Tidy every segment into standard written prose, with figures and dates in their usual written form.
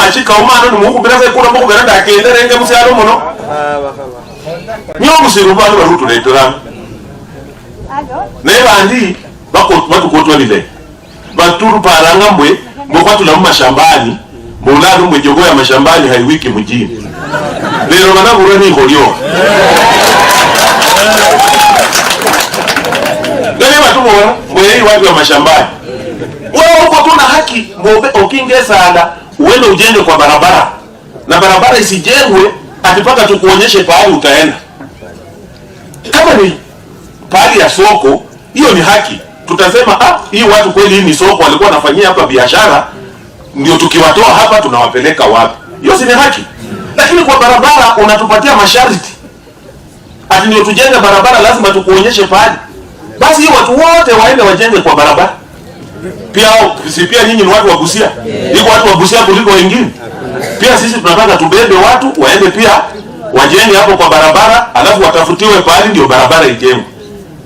machika umano ni mungu bila kuna mungu beranda akendere nge musalo muno nyo musiruba ni Ruto letora ne bandi bakotwa lile baturu paranga mbwe mbokwatu la mashambani mulalo mbwe jogo ya mashambani haiwiki mjini lero banabura ni holyo ndio watu bora mbwe watu wa mashambani wewe uko tuna haki mbobe ukingesa uende ujenge kwa barabara na barabara isijengwe atipaka tukuonyeshe pahali utaenda. Kama ni pahali ya soko, hiyo ni haki. Tutasema hii watu kweli hii ni soko walikuwa wanafanyia hapa biashara, ndio tukiwatoa hapa tunawapeleka wapi? Hiyo si ni haki. Lakini kwa barabara unatupatia masharti. Ati ndio tujenge barabara lazima tukuonyeshe pahali. Basi hiyo watu wote waende wajenge kwa barabara. Pia nyinyi ni watu wa Busia. Iko watu wa Busia kuliko wengine. Pia sisi tunataka tubebe watu waende pia wajenge hapo kwa barabara, alafu watafutiwe pahali ndio barabara ijengwe.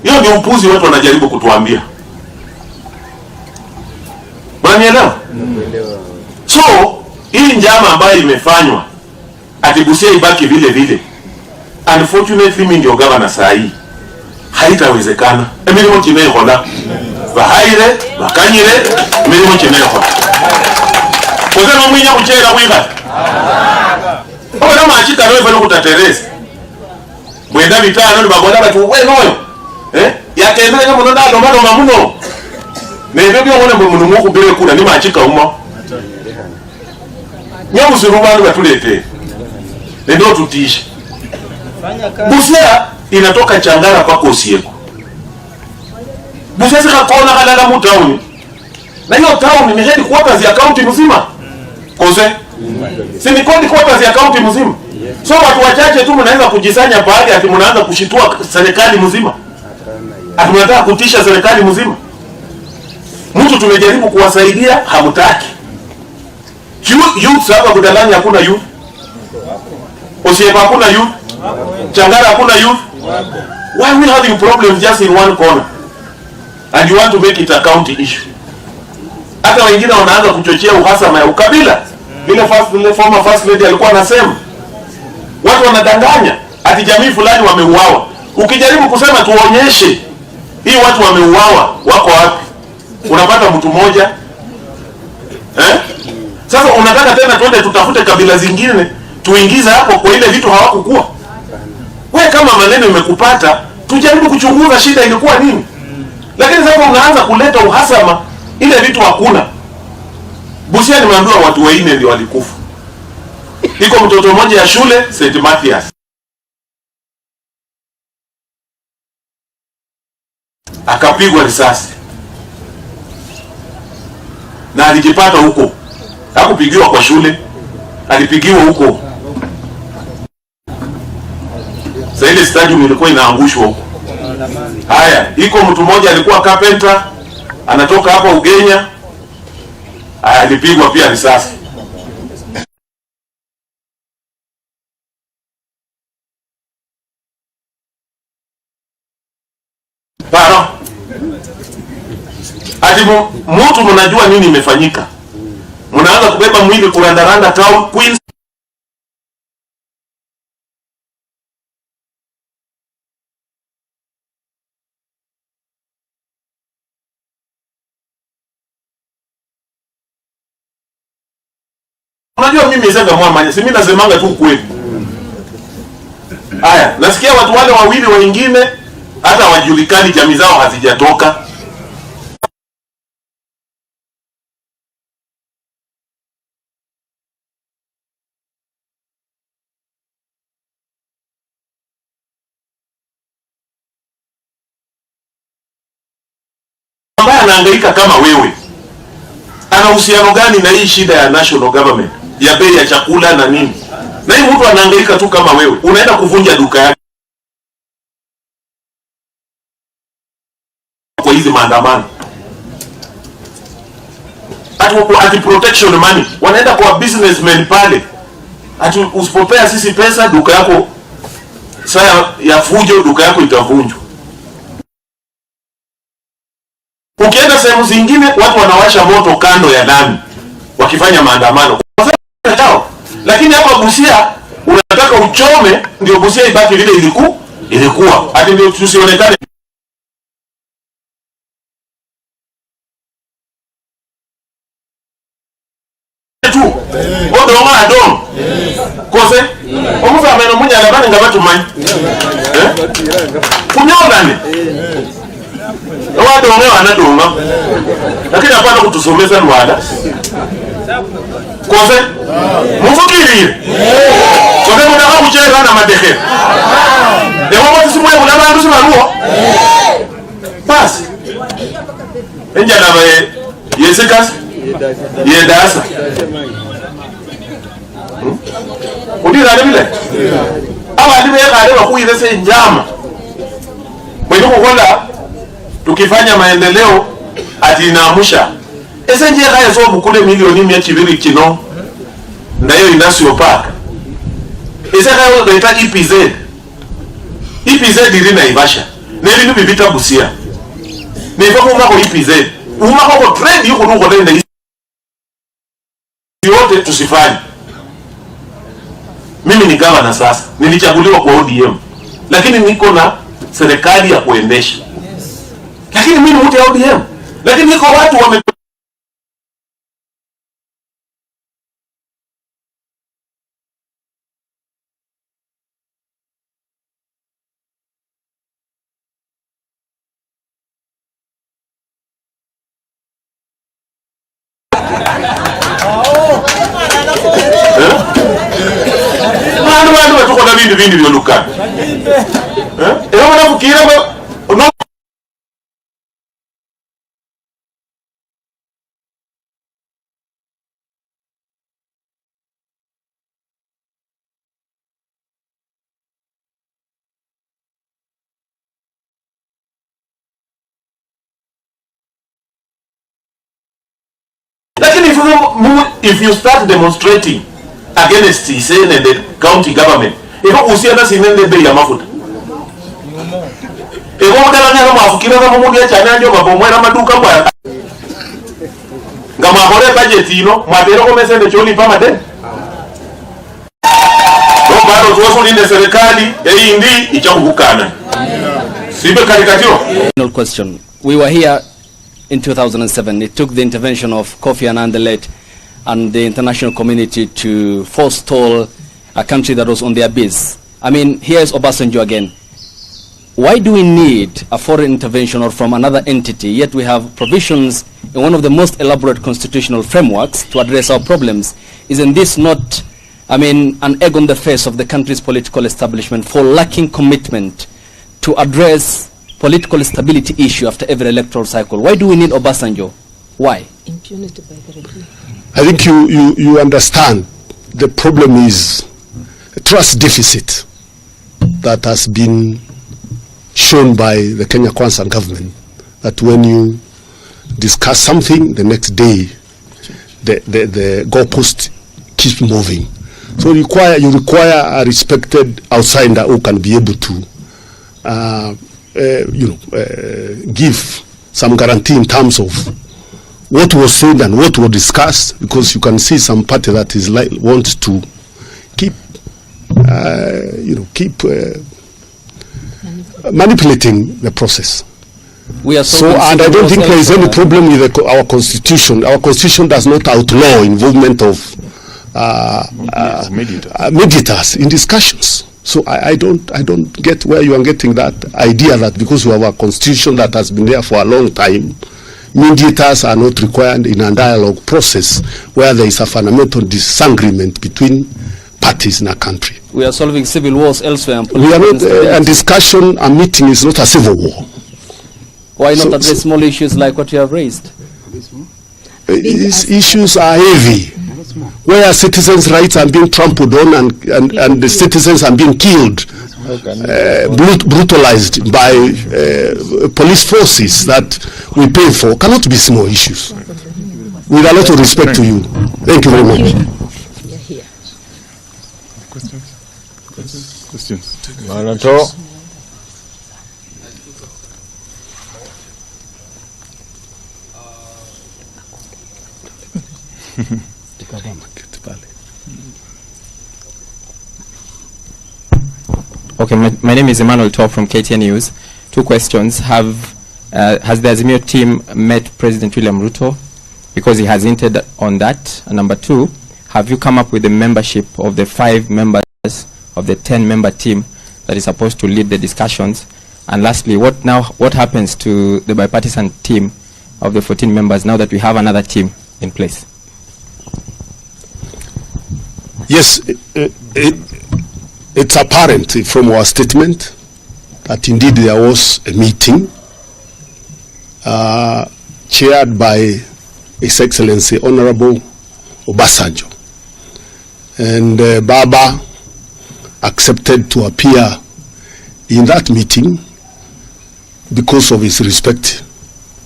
Hiyo ndio upuzi watu wanajaribu kutuambia. Unanielewa? So, hii njama ambayo imefanywa ati Busia ibaki vile vile. Unfortunately mimi ndio governor saa hii. Haitawezekana. Emilimo chimehola. Bahaire, bakanyire, emilimo chimehola. Kozema mwinya kuchera mwiga. Oba machika no ifano kutateresa. Mwenda bitano ni bagola batu we noyo. Yakendele kama ndo ndo mamuno. Nebe byo ngone mu mungu kubere kuna ni machika umma. Nyamu sirubandu batulete. Ndio tutisha. Busia inatoka Changara kwa Kosieko. Busia sikakona kalala mu town. Na hiyo town ni headquarters ya county mzima. Kose? Si ni headquarters ya county mzima. So watu wachache tu mnaanza kujisanya pale ati mnaanza kushitua serikali mzima. Ati mnataka kutisha serikali mzima. Mtu tumejaribu kuwasaidia hamtaki. Youth hapa kudalanya hakuna youth. Kosieko hakuna youth. Changara hakuna youth. Why we having problems just in one corner? And you want to make it a county issue. Hata wengine wanaanza kuchochea uhasama ya ukabila. Ile former first lady alikuwa anasema watu wanadanganya ati jamii fulani wameuawa. Ukijaribu kusema tuonyeshe hii watu wameuawa wako wapi? Unapata mtu mmoja. Sasa unataka tena twende tutafute kabila zingine tuingize hapo kwa ile vitu hawakukua. Wewe kama maneno imekupata, tujaribu kuchunguza shida ilikuwa nini. Lakini sasa unaanza kuleta uhasama ile vitu hakuna. Busia nimeambiwa watu 4 ndio walikufa. Iko mtoto mmoja ya shule St. Mathias. Akapigwa risasi. Na alijipata huko. Hakupigiwa kwa shule. Alipigiwa huko. Sasa ile stadium ilikuwa inaangushwa huko. Haya, iko mtu mmoja alikuwa carpenter, anatoka hapa Ugenya. Alipigwa pia risasi. Para. Adimu mtu mnajua nini imefanyika? Mnaanza kubeba mwili kurandaranda town Queens. Unajua mimi sanga mwamanya, si mimi nasemanga tu kweli. Haya, nasikia watu wale wawili wengine hata wajulikani jamii zao hazijatoka. Ambaye anahangaika kama wewe. Ana uhusiano gani na hii shida ya national government? Ya bei ya chakula na nini? Na hii mtu anahangaika tu kama wewe. Unaenda kuvunja duka yake kwa hizi maandamano. Ati protection money. Wanaenda kwa businessmen pale. Ati usipopea sisi pesa duka yako saa ya fujo duka yako itavunjwa. Ukienda sehemu zingine watu wanawasha moto kando ya lami wakifanya maandamano. Kwa sababu Lakini hapa Busia unataka uchome ndio Busia ibaki vile ilikuwa. Hadi ndio tusionekane tu. Odo nga adon. Kose? Omufa ameno munya alabane ngabatu manyi. Kunyogane. Odo nga wanadonga. Lakini hapana kutusomeza Rwanda. Kose? Mufukirire. Kose mudaka kucheza na madeke. Ewa watu simwe mulaba ndusu maruo. Basi. Enja na yesekas. Yedasa. Udira lebile. Aba libe yakale bakuyize se njama. Mwenye kukonda tukifanya maendeleo ati inamusha. Ese nje kaya so bukule milioni 200 kino. Ndayo industrial park. Ese kaya baita EPZ. EPZ diri na Ivasha. Neli nubi bita Busia. Nifako umako EPZ. Umako trade yuko nuko nenda yote tusifanye. Mimi ni gavana sasa. Nilichaguliwa kwa ODM. Lakini niko na serikali ya kuendesha. Lakini mimi ni mtu ya ODM. Lakini niko watu wame vindi vyolukana. Ewa wanafukira no. Lakini if you start demonstrating against Isen and the county government, iko usiana sinende bei ya mafuta. Iko mudala nyaro mafukira na mumudia chanya njo mabomwera maduka kwa. Ngama hore budget ino, madero ko mesende choli pa made. Kwa bado tuwafu linde serikali, indi ichakukana. Sibe karikatiro. No question. We were here in 2007. It took the intervention of Kofi Annan and the international community to forestall a country that was on their base. I mean, here's Obasanjo again. Why do we need a foreign intervention or from another entity, yet we have provisions in one of the most elaborate constitutional frameworks to address our problems? Isn't this not, I mean, an egg on the face of the country's political establishment for lacking commitment to address political stability issue after every electoral cycle? Why do we need Obasanjo? Why? Impunity by the regime. I think you understand the problem is a trust deficit that has been shown by the Kenya Kwanza government, that when you discuss something, the next day the goalpost keeps moving. So you require a respected outsider who can be able to give some guarantee in terms of what was said and what was discussed, because you can see some party that is wants to keep manipulating the process. And I don't think there is any problem with our constitution. Our constitution does not outlaw involvement of mediators in discussions. So I don't get where you are getting that idea that because we have a constitution that has been there for a long time, mediators are not required in a dialogue process where there is a fundamental disagreement between parties in a country. We are solving civil wars elsewhere. We are not, and discussion and meeting is not a civil war. Why not address small issues like what you have raised? These issues are heavy, where citizens' rights are being trampled on and the citizens are being killed, brutalized by police forces that we pay for. Cannot be small issues. With a lot of respect to you. Thank you very much. Questions? Okay, my name is Emmanuel Top from KTN News. 2 questions. Has the Azimio team met President William Ruto? Because he has hinted on that. And number 2, have you come up with the membership of the 5 members of the 10-member team that is supposed to lead the discussions? And lastly, what happens to the bipartisan team of the 14 members now that we have another team in place? Yes, it's apparent from our statement that indeed there was a meeting chaired by His Excellency Honorable Obasanjo, and Baba accepted to appear in that meeting because of his respect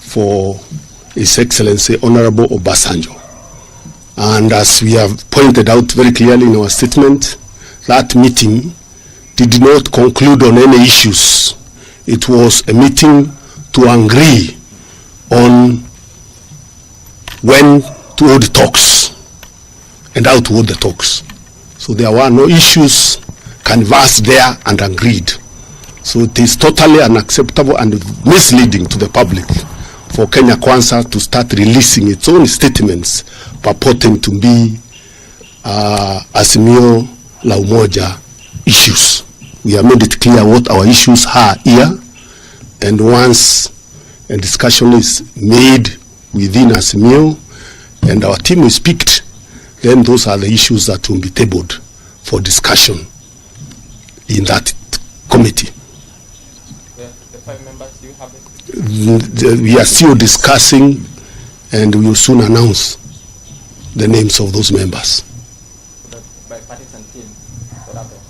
for His Excellency Honorable Obasanjo. And as we have pointed out very clearly in our statement, that meeting did not conclude on any issues. It was a meeting to agree on when to hold talks and how to hold the talks. So there were no issues canvassed there and agreed. So it is totally unacceptable and misleading to the public for Kenya Kwanza to start releasing its own statements purporting to be Azimio la Umoja issues. We have made it clear what our issues are here, and once a discussion is made within Azimio and our team is picked, then those are the issues that will be tabled for discussion in that committee. The 5 members, you have it? We are still discussing, and we will soon announce the names of those members. The bipartisan team, what happened?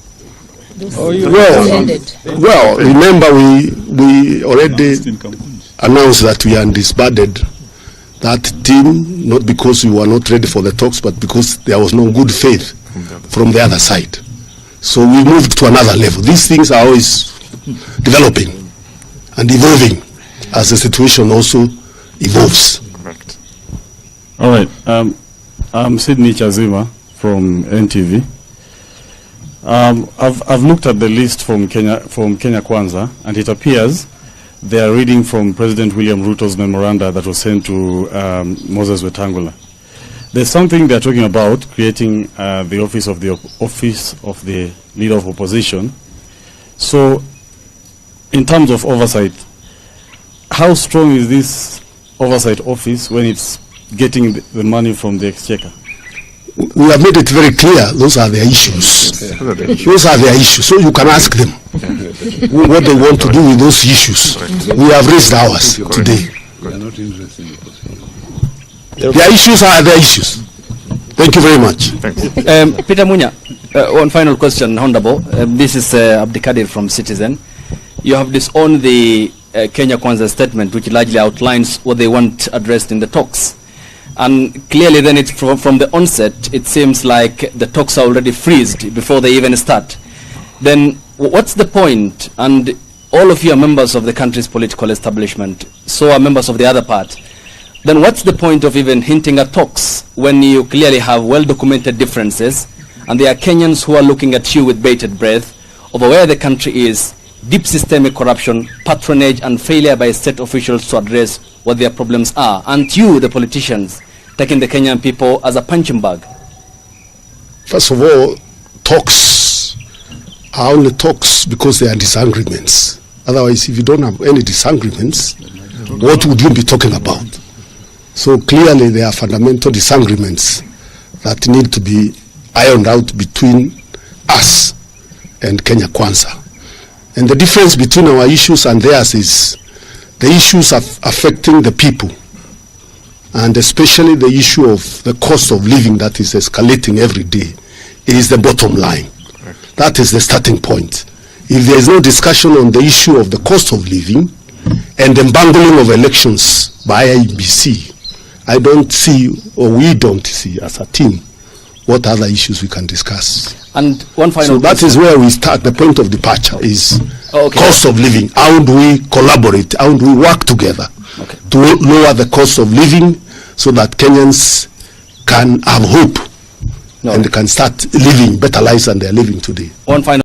Well, remember we already announced that we are disbanded that team, not because we were not ready for the talks, but because there was no good faith from the other side. So we moved to another level. These things are always developing and evolving as the situation also evolves. Correct. All right. I'm Sydney Chazima from NTV. I've looked at the list from Kenya Kwanza, and it appears they are reading from President William Ruto's memoranda that was sent to Moses Wetangula. There's something they're talking about, creating the office of the leader of opposition. So, in terms of oversight, how strong is this oversight office when it's getting the money from the exchequer? We have made it very clear, those are their issues. Those are their issues. So you can ask them what they want to do with those issues. We have raised ours today. Their issues are their issues. Thank you very much. Peter Munya, one final question, Honorable. This is Abdikadir from Citizen. You have disowned the Kenya Kwanza statement, which largely outlines what they want addressed in the talks. And clearly then it's from the onset, it seems like the talks are already freezed before they even start. Then what's the point? And all of you are members of the country's political establishment, so are members of the other part. Then what's the point of even hinting at talks when you clearly have well-documented differences, and there are Kenyans who are looking at you with bated breath over where the country is, deep systemic corruption, patronage, and failure by state officials to address what their problems are. And you, the politicians, taking the Kenyan people as a punching bag. First of all, talks are only talks because they are disagreements. Otherwise, if you don't have any disagreements, what would you be talking about? So clearly there are fundamental disagreements that need to be ironed out between us and Kenya Kwanza. And the difference between our issues and theirs is the issues affecting the people, and especially the issue of the cost of living that is escalating every day is the bottom line. That is the starting point. If there is no discussion on the issue of the cost of living and the bungling of elections by IEBC, I don't see, or we don't see as a team, what other issues we can discuss. And one final. So that is where we start. The point of departure is cost of living. How do we collaborate? How do we work together to lower the cost of living so that Kenyans can have hope and can start living better lives than they are living today? One final.